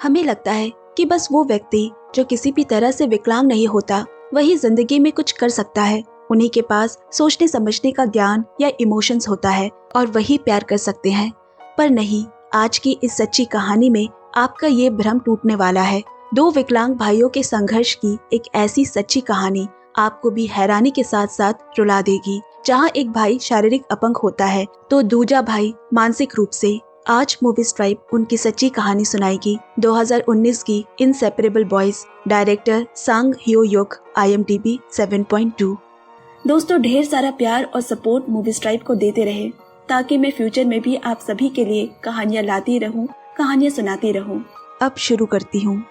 हमें लगता है कि बस वो व्यक्ति जो किसी भी तरह से विकलांग नहीं होता वही जिंदगी में कुछ कर सकता है। उन्हीं के पास सोचने समझने का ज्ञान या इमोशंस होता है और वही प्यार कर सकते हैं। पर नहीं, आज की इस सच्ची कहानी में आपका ये भ्रम टूटने वाला है। दो विकलांग भाइयों के संघर्ष की एक ऐसी सच्ची कहानी आपको भी हैरानी के साथ साथ रुला देगी, जहां एक भाई शारीरिक अपंग होता है तो दूजा भाई मानसिक रूप से। आज मूवी स्ट्राइप उनकी सच्ची कहानी सुनाएगी। 2019 की इनसेपरेबल बॉयज, डायरेक्टर सांग ह्यो युक, IMDb 7.2। दोस्तों, ढेर सारा प्यार और सपोर्ट मूवी स्ट्राइप को देते रहे ताकि मैं फ्यूचर में भी आप सभी के लिए कहानियाँ लाती रहूं, कहानियाँ सुनाती रहूं। अब शुरू करती हूँ।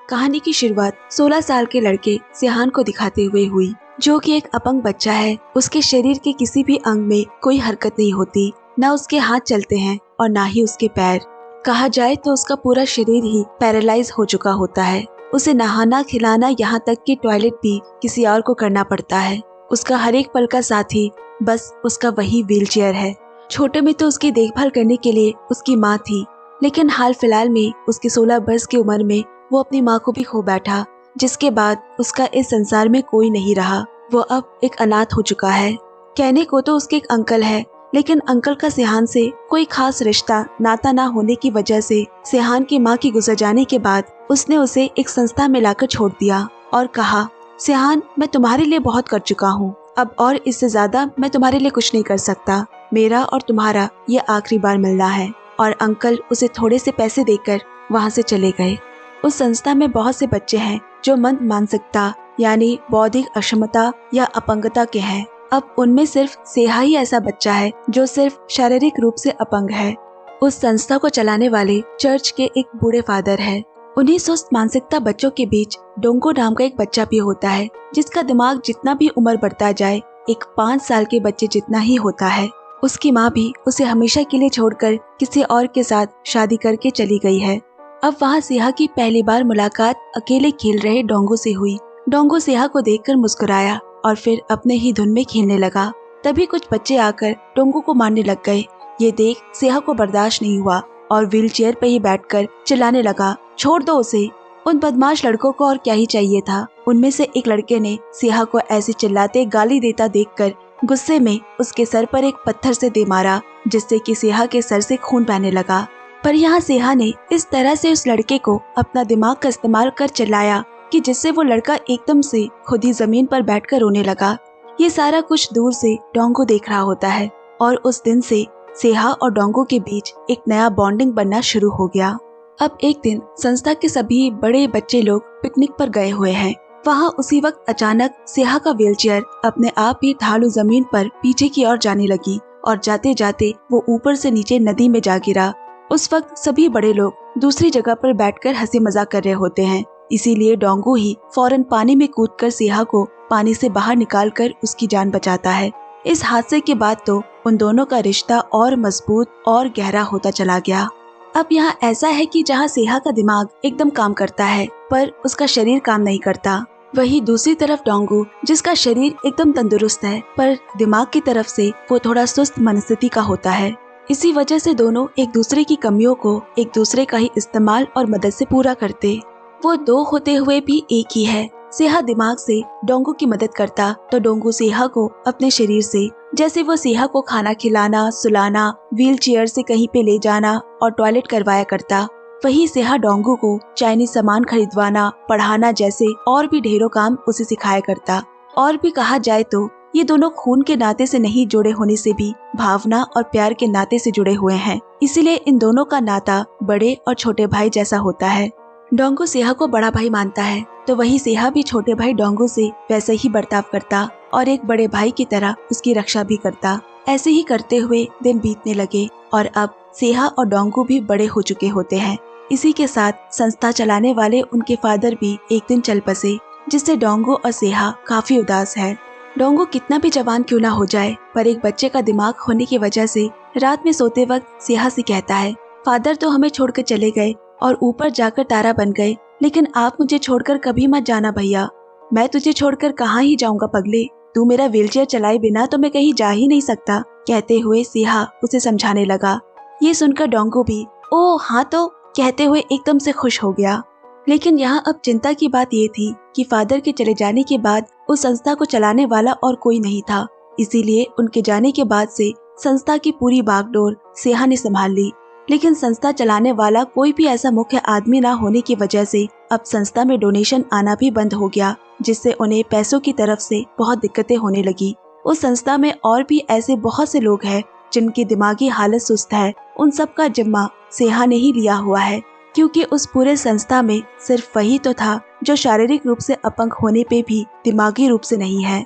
कहानी की शुरुआत 16 साल के लड़के सिहान को दिखाते हुए हुई, जो कि एक अपंग बच्चा है। उसके शरीर के किसी भी अंग में कोई हरकत नहीं होती, न उसके हाथ चलते हैं और ना ही उसके पैर। कहा जाए तो उसका पूरा शरीर ही पैरालाइज हो चुका होता है। उसे नहाना, खिलाना, यहाँ तक कि टॉयलेट भी किसी और को करना पड़ता है। उसका हर एक पल का साथी बस उसका वही व्हीलचेयर है। छोटे में तो उसकी देखभाल करने के लिए उसकी माँ थी, लेकिन हाल फिलहाल में उसकी 16 वर्ष की उम्र में वो अपनी माँ को भी खो बैठा, जिसके बाद उसका इस संसार में कोई नहीं रहा। वो अब एक अनाथ हो चुका है। कहने को तो उसके एक अंकल है, लेकिन अंकल का सिहान से कोई खास रिश्ता नाता ना होने की वजह से सिहान की माँ की गुजर जाने के बाद उसने उसे एक संस्था में लाकर छोड़ दिया और कहा, सिहान, मैं तुम्हारे लिए बहुत कर चुका हूँ, अब और इससे ज्यादा मैं तुम्हारे लिए कुछ नहीं कर सकता। मेरा और तुम्हारा ये आखिरी बार मिलना है। और अंकल उसे थोड़े से पैसे देकर वहाँ से चले गए। उस संस्था में बहुत से बच्चे हैं जो मंद मानसिकता यानी बौद्धिक अक्षमता या अपंगता के हैं। अब उनमें सिर्फ सेहा ही ऐसा बच्चा है जो सिर्फ शारीरिक रूप से अपंग है। उस संस्था को चलाने वाले चर्च के एक बूढ़े फादर है। उन्हीं सुस्त मानसिकता बच्चों के बीच डोंगो नाम का एक बच्चा भी होता है, जिसका दिमाग जितना भी उम्र बढ़ता जाए एक 5 साल के बच्चे जितना ही होता है। उसकी माँ भी उसे हमेशा के लिए छोड़कर किसी और के साथ शादी करके चली गई है। अब वहाँ सेहा की पहली बार मुलाकात अकेले खेल रहे डोंगो से हुई। डोंगो सेहा को देखकर मुस्कुराया और फिर अपने ही धुन में खेलने लगा। तभी कुछ बच्चे आकर डोंगो को मारने लग गए। ये देख सेहा को बर्दाश्त नहीं हुआ और व्हीलचेयर पे ही बैठकर चिल्लाने लगा, छोड़ दो उसे। उन बदमाश लड़कों को और क्या ही चाहिए था। उनमें से एक लड़के ने सेहा को ऐसे चिल्लाते गाली देता देखकर गुस्से में उसके सर पर एक पत्थर से दे मारा, जिससे कि सेहा के सर से खून बहने लगा। पर यहाँ सेहा ने इस तरह से उस लड़के को अपना दिमाग का इस्तेमाल कर चिल्लाया कि जिससे वो लड़का एकदम से खुद ही जमीन पर बैठकर रोने लगा। ये सारा कुछ दूर से डोंगो देख रहा होता है और उस दिन से सेहा और डोंगो के बीच एक नया बॉन्डिंग बनना शुरू हो गया। अब एक दिन संस्था के सभी बड़े बच्चे लोग पिकनिक पर गए हुए हैं। वहाँ उसी वक्त अचानक सेहा का व्हीलचेयर अपने आप ही ढालू जमीन पर पीछे की ओर जाने लगी और जाते जाते वो ऊपर से नीचे नदी में जा गिरा। उस वक्त सभी बड़े लोग दूसरी जगह पर बैठकर हंसी मजाक कर रहे होते हैं, इसीलिए डोंगो ही फौरन पानी में कूदकर सेहा को पानी से बाहर निकालकर उसकी जान बचाता है। इस हादसे के बाद तो उन दोनों का रिश्ता और मजबूत और गहरा होता चला गया। अब यहाँ ऐसा है कि जहाँ सेहा का दिमाग एकदम काम करता है पर उसका शरीर काम नहीं करता, वही दूसरी तरफ डोंगो, जिसका शरीर एकदम तंदुरुस्त है पर दिमाग की तरफ से वो थोड़ा सुस्त मनस्थिति का होता है। इसी वजह से दोनों एक दूसरे की कमियों को एक दूसरे का ही इस्तेमाल और मदद से पूरा करते। वो दो होते हुए भी एक ही है। सेहा दिमाग से डोंगो की मदद करता तो डोंगो सेहा को अपने शरीर से, जैसे वो सेहा को खाना खिलाना, सुलाना, व्हीलचेयर से कहीं पे ले जाना और टॉयलेट करवाया करता, वही सेहा डोंगो को चाइनीज सामान खरीदवाना, पढ़ाना जैसे और भी ढेरों काम उसे सिखाया करता। और भी कहा जाए तो ये दोनों खून के नाते से नहीं जुड़े होने से भी भावना और प्यार के नाते से जुड़े हुए हैं, इसीलिए इन दोनों का नाता बड़े और छोटे भाई जैसा होता है। डोंगो सेहा को बड़ा भाई मानता है तो वही सेहा भी छोटे भाई डोंगो से वैसे ही बर्ताव करता और एक बड़े भाई की तरह उसकी रक्षा भी करता। ऐसे ही करते हुए दिन बीतने लगे और अब सेहा और डोंगो भी बड़े हो चुके होते हैं। इसी के साथ संस्था चलाने वाले उनके फादर भी एक दिन चल बसे, जिससे डोंगो और सेहा काफी उदास है। डोंगो कितना भी जवान क्यों ना हो जाए, पर एक बच्चे का दिमाग होने की वजह से रात में सोते वक्त सेहा से कहता है, फादर तो हमें छोड़कर चले गए और ऊपर जाकर तारा बन गए, लेकिन आप मुझे छोड़कर कभी मत जाना भैया। मैं तुझे छोड़कर कहाँ ही जाऊंगा पगले, तू मेरा व्हीलचेयर चलाए बिना तो मैं कहीं जा ही नहीं सकता, कहते हुए सेहा उसे समझाने लगा। ये सुनकर डोंगो भी, ओ हाँ तो कहते हुए एकदम से खुश हो गया। लेकिन यहाँ अब चिंता की बात ये थी कि फादर के चले जाने के बाद उस संस्था को चलाने वाला और कोई नहीं था। इसीलिए उनके जाने के बाद से संस्था की पूरी बागडोर सेहा ने संभाल ली। लेकिन संस्था चलाने वाला कोई भी ऐसा मुख्य आदमी ना होने की वजह से अब संस्था में डोनेशन आना भी बंद हो गया, जिससे उन्हें पैसों की तरफ से बहुत दिक्कतें होने लगी। उस संस्था में और भी ऐसे बहुत से लोग हैं जिनकी दिमागी हालत सुस्त है। उन सब का जिम्मा सेहा ने ही लिया हुआ है, क्योंकि उस पूरे संस्था में सिर्फ वही तो था जो शारीरिक रूप से अपंग होने पे भी दिमागी रूप से नहीं है।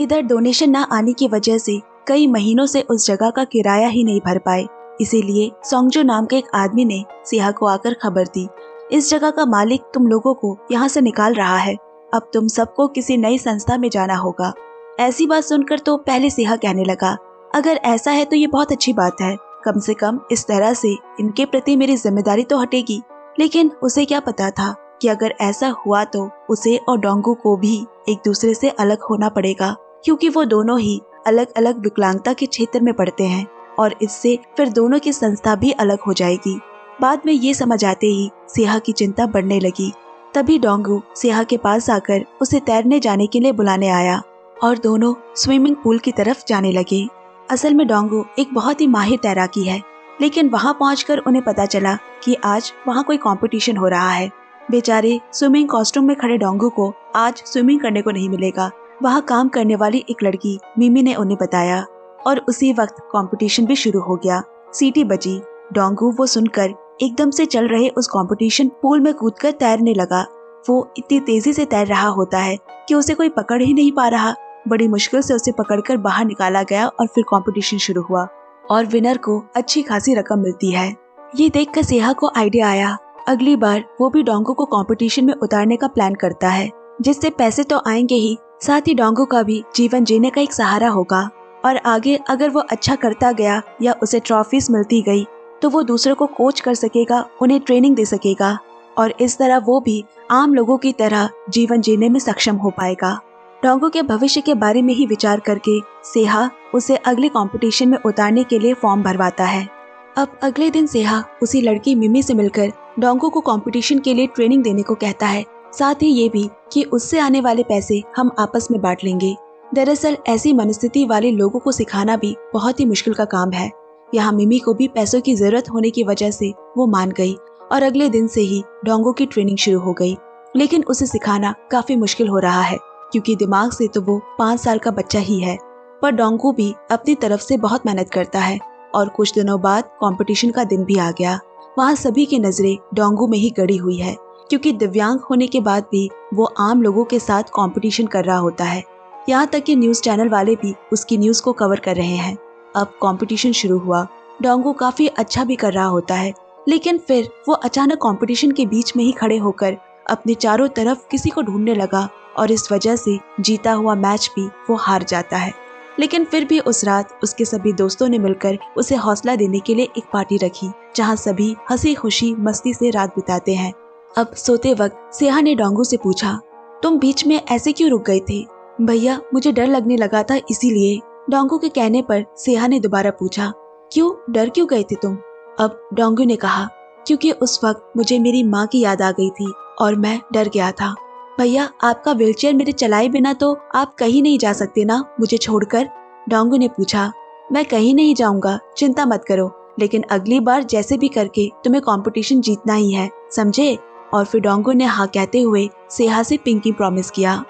इधर डोनेशन ना आने की वजह से कई महीनों से उस जगह का किराया ही नहीं भर पाए। इसीलिए सोंगजो नाम के एक आदमी ने सेहा को आकर खबर दी, इस जगह का मालिक तुम लोगों को यहाँ से निकाल रहा है, अब तुम सबको किसी नई संस्था में जाना होगा। ऐसी बात सुनकर तो पहले सेहा कहने लगा, अगर ऐसा है तो ये बहुत अच्छी बात है, कम से कम इस तरह से इनके प्रति मेरी जिम्मेदारी तो हटेगी। लेकिन उसे क्या पता था कि अगर ऐसा हुआ तो उसे और डोंगू को भी एक दूसरे से अलग होना पड़ेगा, क्योंकि वो दोनों ही अलग अलग विकलांगता के क्षेत्र में पढ़ते हैं और इससे फिर दोनों की संस्था भी अलग हो जाएगी। बाद में ये समझ आते ही सेहा की चिंता बढ़ने लगी। तभी डोंगू सेहा के पास आकर उसे तैरने जाने के लिए बुलाने आया और दोनों स्विमिंग पूल की तरफ जाने लगे। असल में डोंगू एक बहुत ही माहिर तैराकी है, लेकिन वहाँ पहुंचकर उन्हें पता चला कि आज वहाँ कोई कंपटीशन हो रहा है। बेचारे स्विमिंग कॉस्ट्यूम में खड़े डोंगू को आज स्विमिंग करने को नहीं मिलेगा। वहाँ काम करने वाली एक लड़की मिमी ने उन्हें बताया और उसी वक्त कंपटीशन भी शुरू हो गया। सीटी बजी। डोंगू वो सुनकर एकदम से चल रहे उस कंपटीशन पूल में कूदकर तैरने लगा। वो इतनी तेजी से तैर रहा होता है कि उसे कोई पकड़ ही नहीं पा रहा। बड़ी मुश्किल से उसे पकड़कर बाहर निकाला गया और फिर कंपटीशन शुरू हुआ और विनर को अच्छी खासी रकम मिलती है। ये देखकर सेहा को आइडिया आया, अगली बार वो भी डोंगू को कंपटीशन में उतारने का प्लान करता है, जिससे पैसे तो आएंगे ही, साथ ही डोंगू का भी जीवन जीने का एक सहारा होगा। और आगे अगर वो अच्छा करता गया या उसे ट्रॉफीज मिलती गई तो वो दूसरों को कोच कर सकेगा, उन्हें ट्रेनिंग दे सकेगा और इस तरह वो भी आम लोगों की तरह जीवन जीने में सक्षम हो पाएगा। डोंगू के भविष्य के बारे में ही विचार करके सेहा उसे अगले कंपटीशन में उतारने के लिए फॉर्म भरवाता है। अब अगले दिन सेहा उसी लड़की मिमी से मिलकर डोंगू को कंपटीशन के लिए ट्रेनिंग देने को कहता है, साथ ही ये भी कि उससे आने वाले पैसे हम आपस में बांट लेंगे। दरअसल ऐसी मनस्थिति वाले लोगों को सिखाना भी बहुत ही मुश्किल का काम है। यहाँ मिमी को भी पैसों की जरूरत होने की वजह से वो मान गई और अगले दिन से ही डोंगू की ट्रेनिंग शुरू हो गई। लेकिन उसे सिखाना काफी मुश्किल हो रहा है, क्योंकि दिमाग से तो वो 5 साल का बच्चा ही है। पर डोंगू भी अपनी तरफ से बहुत मेहनत करता है और कुछ दिनों बाद कंपटीशन का दिन भी आ गया। वहाँ सभी की नजरें डोंगू में ही गड़ी हुई है, क्योंकि दिव्यांग होने के बाद भी वो आम लोगों के साथ कंपटीशन कर रहा होता है। यहाँ तक कि न्यूज चैनल वाले भी उसकी न्यूज को कवर कर रहे हैं। अब कंपटीशन शुरू हुआ। डोंगू काफी अच्छा भी कर रहा होता है, लेकिन फिर वो अचानक कंपटीशन के बीच में ही खड़े होकर अपने चारों तरफ किसी को ढूंढने लगा और इस वजह से जीता हुआ मैच भी वो हार जाता है। लेकिन फिर भी उस रात उसके सभी दोस्तों ने मिलकर उसे हौसला देने के लिए एक पार्टी रखी, जहाँ सभी हंसी खुशी मस्ती से रात बिताते हैं। अब सोते वक्त सेहा ने डोंगू से पूछा, तुम बीच में ऐसे क्यों रुक गए थे? भैया मुझे डर लगने लगा था इसीलिए। डोंगू के कहने पर सेहा ने दोबारा पूछा, क्यों डर क्यों गए थे तुम? अब डोंगू ने कहा, क्योंकि उस वक्त मुझे मेरी माँ की याद आ गई थी और मैं डर गया था। भैया आपका व्हीलचेयर मेरे चलाए बिना तो आप कहीं नहीं जा सकते ना मुझे छोड़कर? डोंगू ने पूछा। मैं कहीं नहीं जाऊंगा, चिंता मत करो, लेकिन अगली बार जैसे भी करके तुम्हें कंपटीशन जीतना ही है, समझे? और फिर डोंगू ने हाँ कहते हुए सेहा से पिंकी प्रॉमिस किया।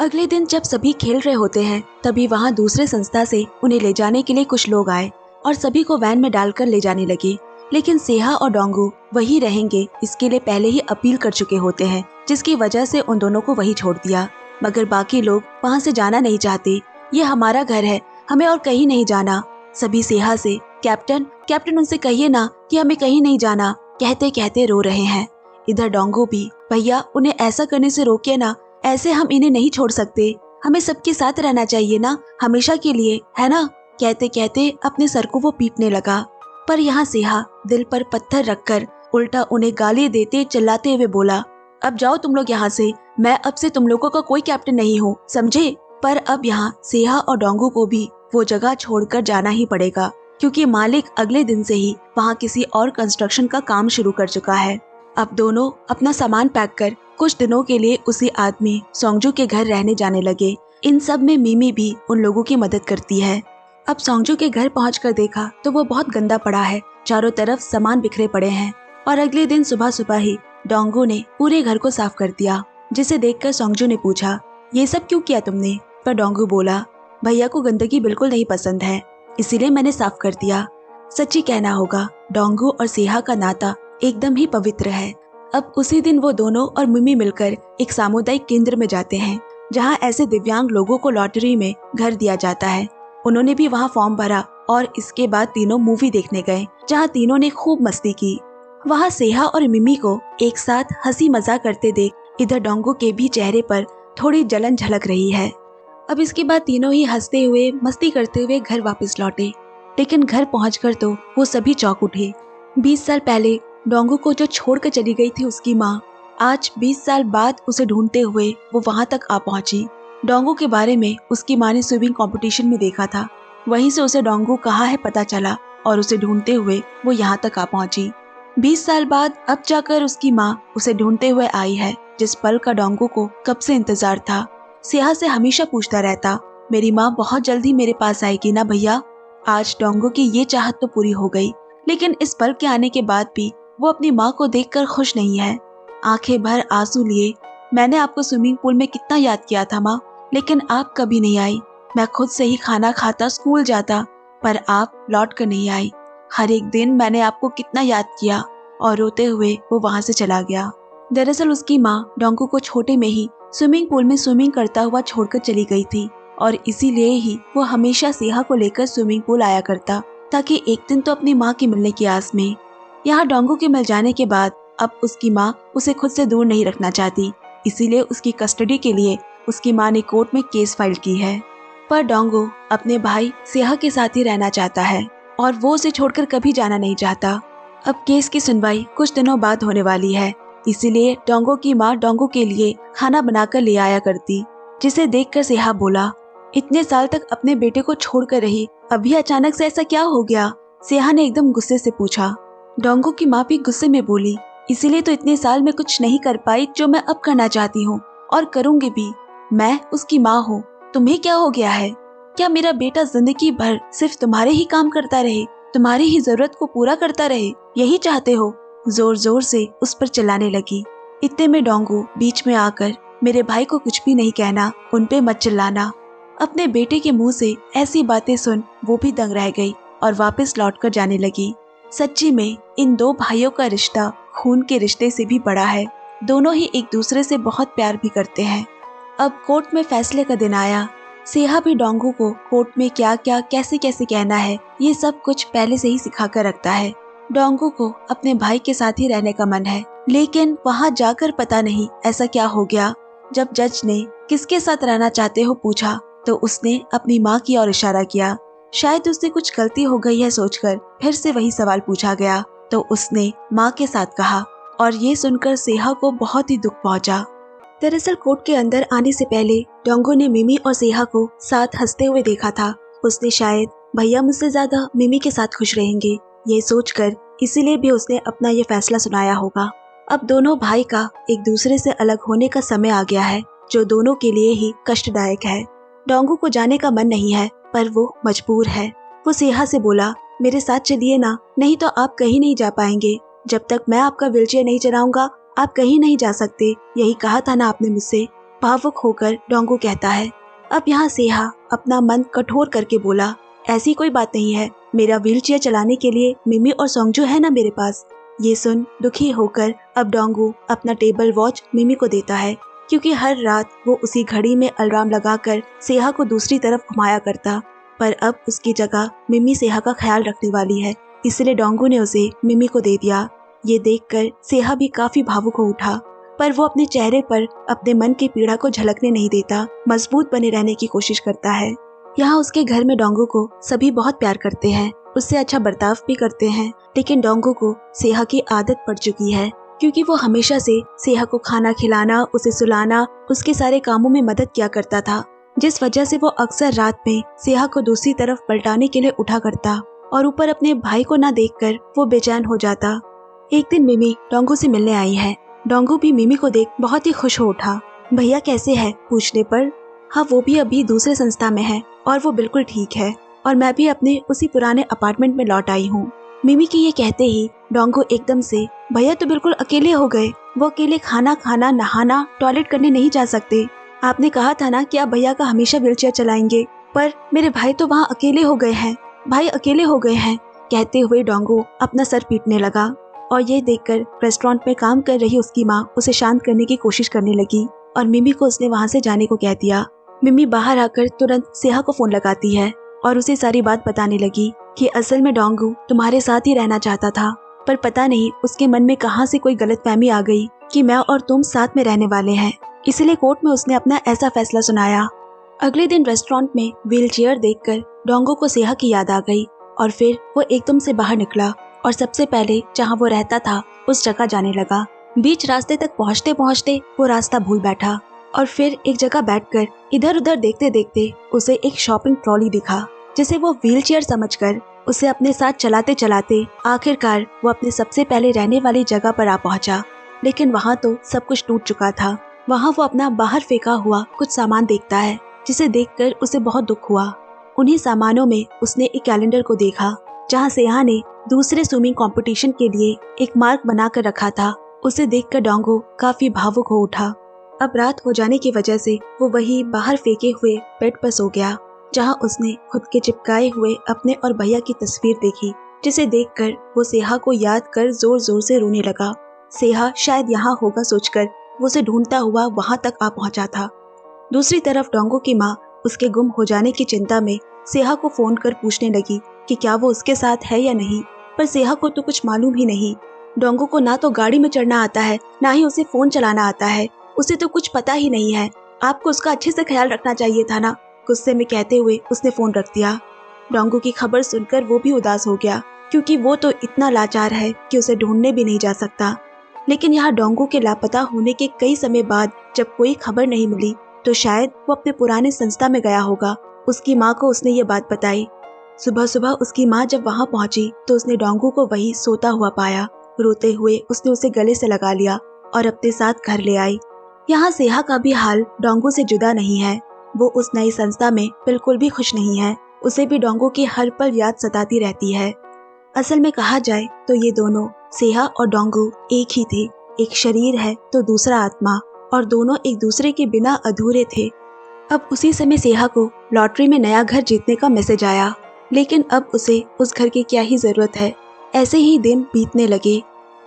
अगले दिन जब सभी खेल रहे होते हैं तभी वहाँ दूसरे संस्था से उन्हें ले जाने के लिए कुछ लोग आए और सभी को वैन में डालकर ले जाने लगे। लेकिन सेहा और डोंगू वही रहेंगे इसके लिए पहले ही अपील कर चुके होते हैं, जिसकी वजह से उन दोनों को वही छोड़ दिया। मगर बाकी लोग वहाँ से जाना नहीं चाहते। ये हमारा घर है, हमें और कहीं नहीं जाना। सभी सेहा से कैप्टन कैप्टन उनसे कहिए ना कि हमें कहीं नहीं जाना कहते कहते रो रहे हैं। इधर डोंगू भी, भैया उन्हें ऐसा करने से रोकिए ना, ऐसे हम इन्हें नहीं छोड़ सकते, हमें सबके साथ रहना चाहिए ना, हमेशा के लिए, है ना? कहते कहते अपने सर को वो पीटने लगा। पर यहाँ सेहा दिल पर पत्थर रखकर उल्टा उन्हें गाली देते चिल्लाते हुए बोला, अब जाओ तुम लोग यहाँ से, मैं अब से तुम लोगों का कोई कैप्टन नहीं हूँ, समझे? पर अब यहाँ सेहा और डोंगू को भी वो जगह छोड़कर जाना ही पड़ेगा, क्योंकि मालिक अगले दिन से ही वहाँ किसी और कंस्ट्रक्शन का काम शुरू कर चुका है। अब दोनों अपना सामान पैक कर कुछ दिनों के लिए उसी आदमी सोंगजू के घर रहने जाने लगे। इन सब में मिमी भी उन लोगों की मदद करती है। अब सोंगजू के घर पहुंचकर देखा तो वो बहुत गंदा पड़ा है, चारों तरफ सामान बिखरे पड़े हैं। और अगले दिन सुबह सुबह ही डोंगो ने पूरे घर को साफ कर दिया, जिसे देखकर सोंगजू ने पूछा, ये सब क्यों किया तुमने? पर डोंगो बोला, भैया को गंदगी बिल्कुल नहीं पसंद है, इसीलिए मैंने साफ कर दिया। सच्ची कहना होगा, डोंगो और सेहा का नाता एकदम ही पवित्र है। अब उसी दिन वो दोनों और मिमी मिलकर एक सामुदायिक केंद्र में जाते हैं, जहाँ ऐसे दिव्यांग लोगों को लॉटरी में घर दिया जाता है। उन्होंने भी वहाँ फॉर्म भरा और इसके बाद तीनों मूवी देखने गए, जहाँ तीनों ने खूब मस्ती की। वहाँ सेहा और मिमी को एक साथ हंसी मजाक करते देख इधर डोंगो के भी चेहरे पर थोड़ी जलन झलक रही है। अब इसके बाद तीनों ही हंसते हुए मस्ती करते हुए घर वापस लौटे, लेकिन घर पहुंचकर तो वो सभी चौंक उठे। 20 साल पहले डोंगो को जो छोड़कर चली गई थी उसकी माँ, आज 20 साल बाद उसे ढूंढते हुए वो वहाँ तक आ पहुंची। डोंगो के बारे में उसकी माँ ने स्विमिंग कंपटीशन में देखा था, वहीं से उसे डोंगो कहाँ है पता चला और उसे ढूंढते हुए वो यहाँ तक आ पहुंची। 20 साल बाद अब जाकर उसकी माँ उसे ढूंढते हुए आई है, जिस पल का डोंगो को कब से इंतजार था। सेहा से हमेशा पूछता रहता, मेरी माँ बहुत जल्दी मेरे पास आएगी ना भैया। आज डोंगो की ये चाहत तो पूरी हो गई, लेकिन इस पल के आने के बाद भी वो अपनी माँ को देखकर खुश नहीं है। आंखें भर आंसू लिए, मैंने आपको स्विमिंग पूल में कितना याद किया था माँ, लेकिन आप कभी नहीं आई। मैं खुद से ही खाना खाता स्कूल जाता, पर आप लौट कर नहीं आई। हर एक दिन मैंने आपको कितना याद किया। और रोते हुए वो वहाँ से चला गया। दरअसल उसकी माँ डोंगो को छोटे में ही स्विमिंग पूल में स्विमिंग करता हुआ छोड़कर चली गई थी, और इसीलिए ही वो हमेशा सेहा को लेकर स्विमिंग पूल आया करता, ताकि एक दिन तो अपनी माँ के मिलने की आस में। यहाँ डोंगो के मिल जाने के बाद अब उसकी माँ उसे खुद से दूर नहीं रखना चाहती, इसीलिए उसकी कस्टडी के लिए उसकी माँ ने कोर्ट में केस फाइल की है। पर डोंगो अपने भाई सेहा के साथ ही रहना चाहता है और वो उसे छोड़कर कभी जाना नहीं चाहता। अब केस की सुनवाई कुछ दिनों बाद होने वाली है, इसीलिए डोंगो की माँ डोंगो के लिए खाना बनाकर ले आया करती, जिसे देखकर सेहा बोला, इतने साल तक अपने बेटे को छोड़कर रही, अभी अचानक से ऐसा क्या हो गया? सेहा ने एकदम गुस्से से पूछा। डोंगो की माँ भी गुस्से में बोली, इसीलिए तो इतने साल में कुछ नहीं कर पाई जो मैं अब करना चाहती हूँ, और करूँगी भी। मैं उसकी माँ हूँ, तुम्हें क्या हो गया है? क्या मेरा बेटा जिंदगी भर सिर्फ तुम्हारे ही काम करता रहे, तुम्हारी ही जरूरत को पूरा करता रहे, यही चाहते हो? जोर जोर से उस पर चिल्लाने लगी। इतने में डोंगो बीच में आकर, मेरे भाई को कुछ भी नहीं कहना, उन पे मत चिल्लाना। अपने बेटे के मुंह से ऐसी बातें सुन वो भी दंग रह गई और वापस लौटकर जाने लगी। सच्ची में इन दो भाइयों का रिश्ता खून के रिश्ते से भी बड़ा है। दोनों ही एक दूसरे से बहुत प्यार भी करते हैं। अब कोर्ट में फैसले का दिन आया। सेहा भी डोंगो को कोर्ट में क्या क्या कैसे कैसे कहना है ये सब कुछ पहले से ही सिखा कर रखता है। डोंगो को अपने भाई के साथ ही रहने का मन है, लेकिन वहाँ जाकर पता नहीं ऐसा क्या हो गया। जब जज ने किसके साथ रहना चाहते हो पूछा तो उसने अपनी माँ की ओर इशारा किया। शायद उससे कुछ गलती हो गई है सोचकर फिर से वही सवाल पूछा गया तो उसने माँ के साथ कहा, और ये सुनकर सेहा को बहुत ही दुख पहुँचा। दरअसल कोर्ट के अंदर आने से पहले डोंगो ने मिमी और सेहा को साथ हंसते हुए देखा था। उसने शायद भैया मुझसे ज्यादा मिमी के साथ खुश रहेंगे ये सोचकर इसीलिए भी उसने अपना ये फैसला सुनाया होगा। अब दोनों भाई का एक दूसरे से अलग होने का समय आ गया है, जो दोनों के लिए ही कष्टदायक है। डोंगो को जाने का मन नहीं है, पर वो मजबूर है। वो सेहा से बोला, मेरे साथ चलिए ना, नहीं तो आप कहीं नहीं जा पाएंगे। जब तक मैं आपका व्हीलचेयर नहीं चलाऊंगा आप कहीं नहीं जा सकते, यही कहा था ना आपने मुझसे। भावुक होकर डोंगो कहता है। अब यहाँ सेहा अपना मन कठोर करके बोला, ऐसी कोई बात नहीं है, मेरा व्हीलचेयर चलाने के लिए मिमी और सोंगजू है ना मेरे पास। ये सुन दुखी होकर अब डोंगो अपना टेबल वॉच मिमी को देता है, क्योंकि हर रात वो उसी घड़ी में अलार्म लगाकर सेहा को दूसरी तरफ घुमाया करता। पर अब उसकी जगह मिमी सेहा का ख्याल रखने वाली है, इसलिए डोंगो ने उसे मिमी को दे दिया। ये देखकर सेहा भी काफी भावुक हो उठा, पर वो अपने चेहरे पर अपने मन की पीड़ा को झलकने नहीं देता, मजबूत बने रहने की कोशिश करता है। यहाँ उसके घर में डोंगो को सभी बहुत प्यार करते हैं, उससे अच्छा बर्ताव भी करते हैं, लेकिन डोंगो को सेहा की आदत पड़ चुकी है, क्योंकि वो हमेशा से सेहा को खाना खिलाना, उसे सुलाना, उसके सारे कामों में मदद किया करता था, जिस वजह से वो अक्सर रात में सेहा को दूसरी तरफ पलटाने के लिए उठा करता। और ऊपर अपने भाई को ना देखकर वो बेचैन हो जाता। एक दिन मिमी डोंगो से मिलने आई है। डोंगो भी मिमी को देख बहुत ही खुश हो उठा। भैया कैसे है पूछने पर, हाँ वो भी अभी दूसरे संस्था में है और वो बिल्कुल ठीक है, और मैं भी अपने उसी पुराने अपार्टमेंट में लौट आई हूँ। मिमी के ये कहते ही डोंगो एकदम से, भैया तो बिल्कुल अकेले हो गए, वो अकेले खाना खाना, नहाना, टॉयलेट करने नहीं जा सकते। आपने कहा था ना कि आप भैया का हमेशा व्हीलचेयर चलाएंगे, पर मेरे भाई तो वहाँ अकेले हो गए हैं, भाई अकेले हो गए हैं। कहते हुए डोंगो अपना सर पीटने लगा और ये देखकर रेस्टोरेंट में काम कर रही उसकी माँ उसे शांत करने की कोशिश करने लगी और मिमी को उसने वहाँ से जाने को कह दिया। मिमी बाहर आकर तुरंत सेहा को फोन लगाती है और उसे सारी बात बताने लगी कि असल में डोंगो तुम्हारे साथ ही रहना चाहता था, पर पता नहीं उसके मन में कहाँ से कोई गलतफहमी आ गई कि मैं और तुम साथ में रहने वाले हैं, इसलिए कोर्ट में उसने अपना ऐसा फैसला सुनाया। अगले दिन रेस्टोरेंट में व्हीलचेयर देखकर डोंगो को सेहा की याद आ गई और फिर वो एकदम से बाहर निकला और सबसे पहले जहाँ वो रहता था उस जगह जाने लगा। बीच रास्ते तक पहुँचते पहुँचते वो रास्ता भूल बैठा और फिर एक जगह बैठकर इधर उधर देखते देखते उसे एक शॉपिंग ट्रॉली दिखा, जिसे वो व्हीलचेयर समझकर उसे अपने साथ चलाते चलाते आखिरकार वो अपने सबसे पहले रहने वाली जगह पर आ पहुंचा। लेकिन वहाँ तो सब कुछ टूट चुका था। वहाँ वो अपना बाहर फेंका हुआ कुछ सामान देखता है, जिसे देखकर उसे बहुत दुख हुआ। उन्हीं सामानों में उसने एक कैलेंडर को देखा जहाँ सेहा ने दूसरे स्विमिंग कंपटीशन के लिए एक मार्क बनाकर रखा था। उसे देखकर डोंगो काफी भावुक हो उठा। अब रात हो जाने की वजह से वो वही बाहर फेंके हुए बेड पर सो गया, जहाँ उसने खुद के चिपकाए हुए अपने और भैया की तस्वीर देखी, जिसे देखकर वो सेहा को याद कर जोर जोर से रोने लगा। सेहा शायद यहाँ होगा सोचकर वो उसे ढूंढता हुआ वहाँ तक आ पहुँचा था। दूसरी तरफ डोंगो की माँ उसके गुम हो जाने की चिंता में सेहा को फोन कर पूछने लगी कि क्या वो उसके साथ है या नहीं, पर सेहा को तो कुछ मालूम ही नहीं। डोंगो को ना तो गाड़ी में चढ़ना आता है, ना ही उसे फोन चलाना आता है, उसे तो कुछ पता ही नहीं है। आपको उसका अच्छे से ख्याल रखना चाहिए था ना, गुस्से में कहते हुए उसने फोन रख दिया। डोंगो की खबर सुनकर वो भी उदास हो गया, क्योंकि वो तो इतना लाचार है कि उसे ढूंढने भी नहीं जा सकता। लेकिन यहाँ डोंगो के लापता होने के कई समय बाद जब कोई खबर नहीं मिली, तो शायद वो अपने पुराने संस्था में गया होगा। उसकी माँ को उसने ये बात बताई। सुबह सुबह उसकी माँ जब वहाँ पहुंची तो उसने डोंगो को वही सोता हुआ पाया। रोते हुए उसने उसे गले से लगा लिया और अपने साथ घर ले आई। यहाँ सेहा का भी हाल डोंगो से जुदा नहीं है। वो उस नई संस्था में बिल्कुल भी खुश नहीं है। उसे भी डोंगो की हर पल याद सताती रहती है। असल में कहा जाए तो ये दोनों, सेहा और डोंगो, एक ही थे। एक शरीर है तो दूसरा आत्मा, और दोनों एक दूसरे के बिना अधूरे थे। अब उसी समय सेहा को लॉटरी में नया घर जीतने का मैसेज आया, लेकिन अब उसे उस घर की क्या ही जरूरत है। ऐसे ही दिन बीतने लगे।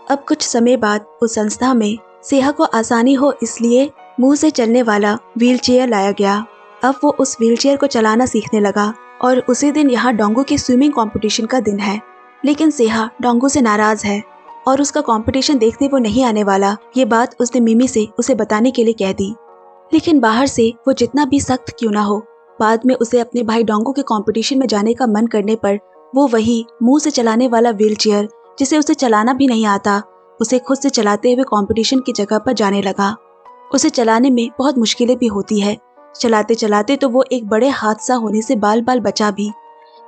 अब कुछ समय बाद उस संस्था में सेहा को आसानी हो इसलिए मुंह से चलने वाला व्हीलचेयर लाया गया। अब वो उस व्हीलचेयर को चलाना सीखने लगा और उसी दिन यहाँ डोंगो के स्विमिंग कंपटीशन का दिन है। लेकिन सेहा डोंगो से नाराज है और उसका कंपटीशन देखने वो नहीं आने वाला। ये बात उसने मिमी से उसे बताने के लिए कह दी। लेकिन बाहर से वो जितना भी सख्त क्यों ना हो, बाद में उसे अपने भाई डोंगो के कंपटीशन में जाने का मन करने पर वो वही मुंह से चलाने वाला व्हीलचेयर, जिसे उसे चलाना भी नहीं आता, उसे खुद से चलाते हुए कंपटीशन की जगह पर जाने लगा। उसे चलाने में बहुत मुश्किलें भी होती है। चलाते चलाते तो वो एक बड़े हादसा होने से बाल बाल बचा भी।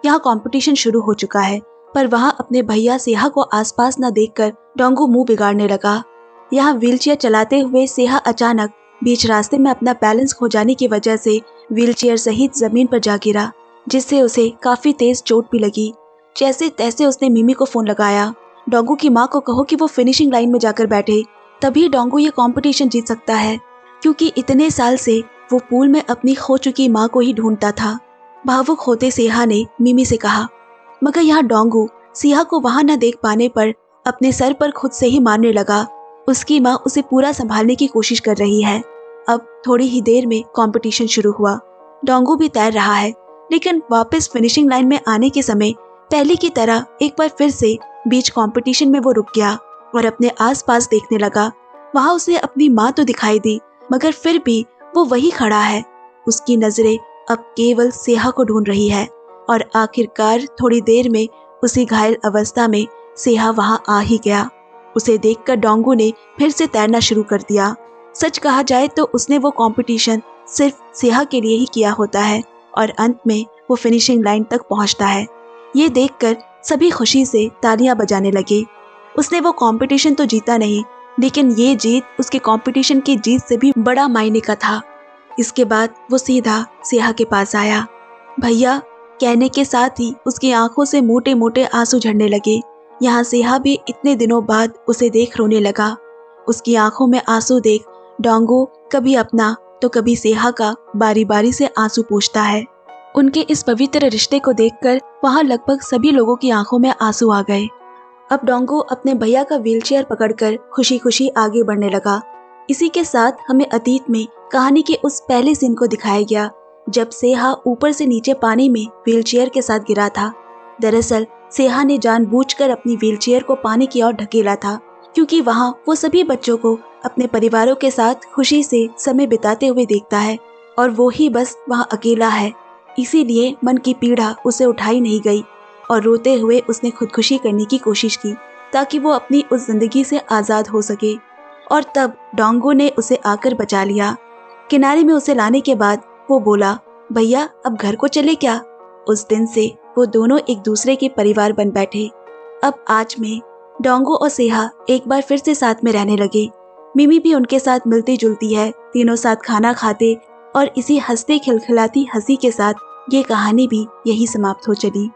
यहाँ कंपटीशन शुरू हो चुका है, पर वहाँ अपने भैया सेहा को आसपास न देखकर डोंगो मुंह बिगाड़ने लगा। यहाँ व्हीलचेयर चलाते हुए सेहा अचानक बीच रास्ते में अपना बैलेंस खो जाने की वजह से व्हीलचेयर सहित जमीन पर जा गिरा, जिससे उसे काफी तेज चोट भी लगी। जैसे तैसे उसने मिमी को फोन लगाया। डोंगो की माँ को कहो कि वो फिनिशिंग लाइन में जाकर बैठे, तभी डोंगो ये कंपटीशन जीत सकता है, क्योंकि इतने साल से वो पूल में अपनी खो चुकी माँ को ही ढूंढता था। भावुक होते सेहा ने मिमी से कहा, मगर यहाँ डोंगो सेहा को वहां न देख पाने पर अपने सर पर खुद से ही मारने लगा। उसकी माँ उसे पूरा संभालने की कोशिश कर रही है। अब थोड़ी ही देर में कंपटीशन शुरू हुआ। डोंगो भी तैर रहा है, लेकिन वापस फिनिशिंग लाइन में आने के समय पहले की तरह एक बार फिर से बीच कंपटीशन में वो रुक गया और अपने आसपास देखने लगा। वहां उसे अपनी माँ तो दिखाई दी, मगर फिर भी वो वही खड़ा है। उसकी नजरें अब केवल सेहा को ढूंढ रही है और आखिरकार थोड़ी देर में उसी घायल अवस्था में सेहा वहां आ ही गया। उसे देखकर डोंगो ने फिर से तैरना शुरू कर दिया। सच कहा जाए तो उसने वो कंपटीशन सिर्फ सेहा के लिए ही किया होता है और अंत में वो फिनिशिंग लाइन तक पहुंचता है। ये देखकर सभी खुशी से तालियां बजाने लगे। उसने वो कंपटीशन तो जीता नहीं, लेकिन ये जीत उसके कंपटीशन की जीत से भी बड़ा मायने का था। इसके बाद वो सीधा सेहा के पास आया। भैया कहने के साथ ही उसकी आंखों से मोटे मोटे आंसू झड़ने लगे। यहाँ सेहा भी इतने दिनों बाद उसे देख रोने लगा। उसकी आंखों में आंसू देख डोंगो कभी अपना तो कभी सेहा का बारी बारी से आंसू पोंछता है। उनके इस पवित्र रिश्ते को देखकर वहाँ लगभग सभी लोगों की आंखों में आंसू आ गए। अब डोंगो अपने भैया का व्हीलचेयर पकड़कर खुशी खुशी आगे बढ़ने लगा। इसी के साथ हमें अतीत में कहानी के उस पहले सीन को दिखाया गया, जब सेहा ऊपर से नीचे पानी में व्हीलचेयर के साथ गिरा था। दरअसल सेहा ने जानबूझकर अपनी व्हीलचेयर को पानी की ओर ढकेला था, क्योंकि वहाँ वो सभी बच्चों को अपने परिवारों के साथ खुशी से समय बिताते हुए देखता है और वो ही बस वहाँ अकेला है। इसीलिए मन की पीड़ा उसे उठाई नहीं गई और रोते हुए उसने खुदकुशी करने की कोशिश की, ताकि वो अपनी उस जिंदगी से आज़ाद हो सके। और तब डोंगो ने उसे आकर बचा लिया। किनारे में उसे लाने के बाद वो बोला, भैया अब घर को चले क्या। उस दिन से वो दोनों एक दूसरे के परिवार बन बैठे। अब आज में डोंगो और सेहा एक बार फिर से साथ में रहने लगे। मिमी भी उनके साथ मिलती जुलती है। तीनों साथ खाना खाते और इसी हंसते खिलखिलाती हंसी के साथ ये कहानी भी यही समाप्त हो चली।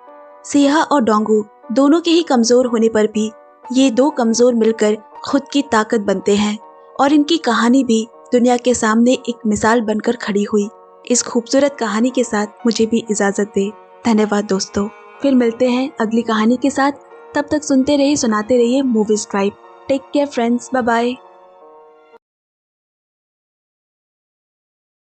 सेहा और डोंगो दोनों के ही कमजोर होने पर भी ये दो कमजोर मिलकर खुद की ताकत बनते हैं और इनकी कहानी भी दुनिया के सामने एक मिसाल बनकर खड़ी हुई। इस खूबसूरत कहानी के साथ मुझे भी इजाजत दे। धन्यवाद दोस्तों। फिर मिलते हैं अगली कहानी के साथ। तब तक सुनते रहिए, सुनाते रहिए Movies Tribe. Take care friends, bye bye.